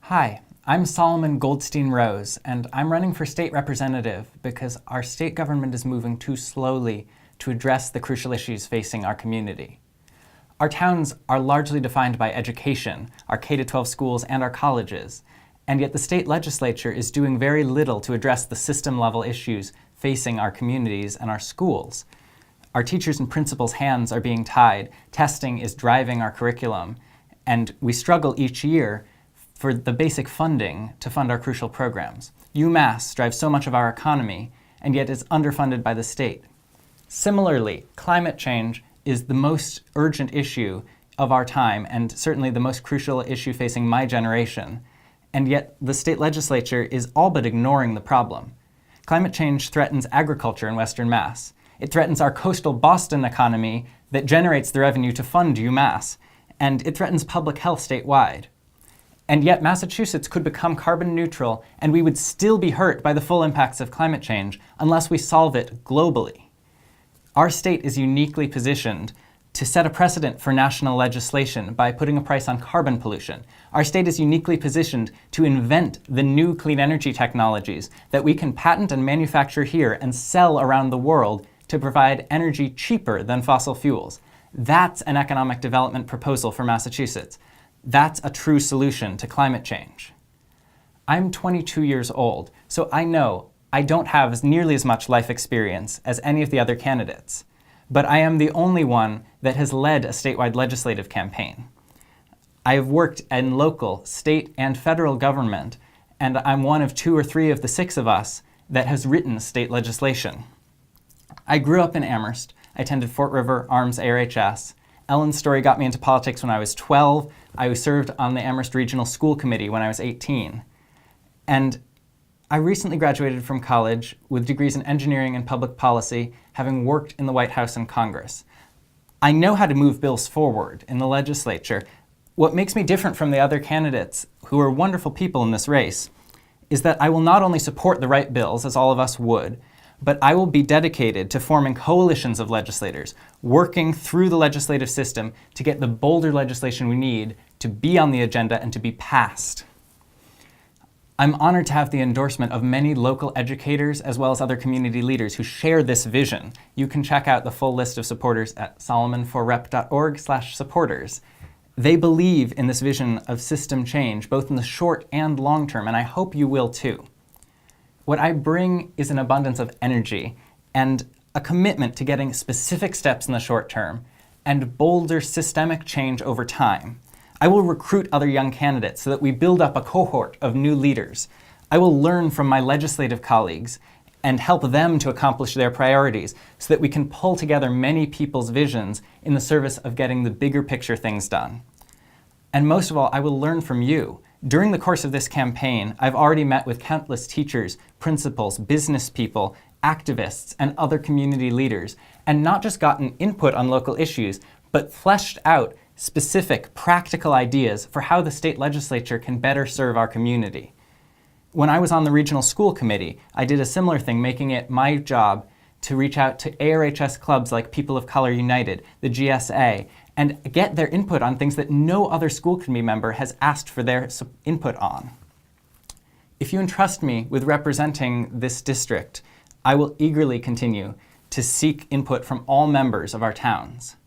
Hi, I'm Solomon Goldstein-Rose, and I'm running for state representative because our state government is moving too slowly to address the crucial issues facing our community. Our towns are largely defined by education, our K-12 schools and our colleges, and yet the state legislature is doing very little to address the system-level issues facing our communities and our schools. Our teachers' and principals' hands are being tied, testing is driving our curriculum, and we struggle each year for the basic funding to fund our crucial programs. UMass drives so much of our economy, and yet is underfunded by the state. Similarly, climate change is the most urgent issue of our time, and certainly the most crucial issue facing my generation, and yet the state legislature is all but ignoring the problem. Climate change threatens agriculture in Western Mass. It threatens our coastal Boston economy that generates the revenue to fund UMass, and it threatens public health statewide. And yet Massachusetts could become carbon neutral, and we would still be hurt by the full impacts of climate change unless we solve it globally. Our state is uniquely positioned to set a precedent for national legislation by putting a price on carbon pollution. Our state is uniquely positioned to invent the new clean energy technologies that we can patent and manufacture here and sell around the world to provide energy cheaper than fossil fuels. That's an economic development proposal for Massachusetts. That's a true solution to climate change. I'm 22 years old, so I know I don't have nearly as much life experience as any of the other candidates, but I am the only one that has led a statewide legislative campaign. I have worked in local, state, and federal government, and I'm one of 2 or 3 of the 6 of us that has written state legislation. I grew up in Amherst. I attended Fort River Arms ARHS. Ellen's story got me into politics when I was 12. I served on the Amherst Regional School Committee when I was 18. And I recently graduated from college with degrees in engineering and public policy, having worked in the White House and Congress. I know how to move bills forward in the legislature. What makes me different from the other candidates, who are wonderful people in this race, is that I will not only support the right bills, as all of us would, but I will be dedicated to forming coalitions of legislators, working through the legislative system to get the bolder legislation we need to be on the agenda and to be passed. I'm honored to have the endorsement of many local educators as well as other community leaders who share this vision. You can check out the full list of supporters at solomonforrep.org/supporters. They believe in this vision of system change, both in the short and long term, and I hope you will too. What I bring is an abundance of energy and a commitment to getting specific steps in the short term and bolder systemic change over time. I will recruit other young candidates so that we build up a cohort of new leaders. I will learn from my legislative colleagues and help them to accomplish their priorities so that we can pull together many people's visions in the service of getting the bigger picture things done. And most of all, I will learn from you. During the course of this campaign, I've already met with countless teachers, principals, business people, activists, and other community leaders, and not just gotten input on local issues, but fleshed out specific, practical ideas for how the state legislature can better serve our community. When I was on the regional school committee, I did a similar thing, making it my job to reach out to ARHS clubs like People of Color United, the GSA, and get their input on things that no other school committee member has asked for their input on. If you entrust me with representing this district, I will eagerly continue to seek input from all members of our towns.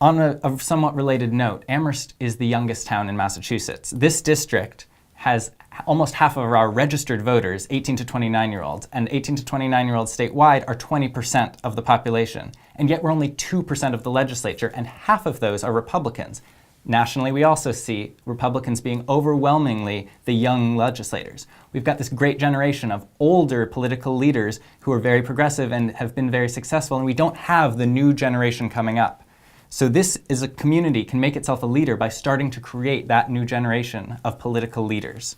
On a somewhat related note, Amherst is the youngest town in Massachusetts. This district has almost half of our registered voters, 18 to 29-year-olds, and 18 to 29-year-olds statewide are 20% of the population. And yet we're only 2% of the legislature, and half of those are Republicans. Nationally, we also see Republicans being overwhelmingly the young legislators. We've got this great generation of older political leaders who are very progressive and have been very successful, and we don't have the new generation coming up. So this is a community can make itself a leader by starting to create that new generation of political leaders.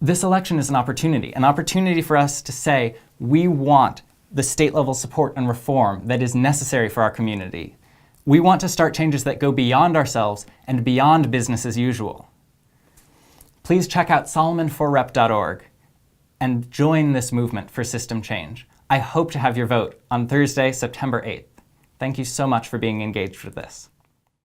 This election is an opportunity for us to say we want the state-level support and reform that is necessary for our community. We want to start changes that go beyond ourselves and beyond business as usual. Please check out solomonforrep.org and join this movement for system change. I hope to have your vote on Thursday, September 8th. Thank you so much for being engaged with this.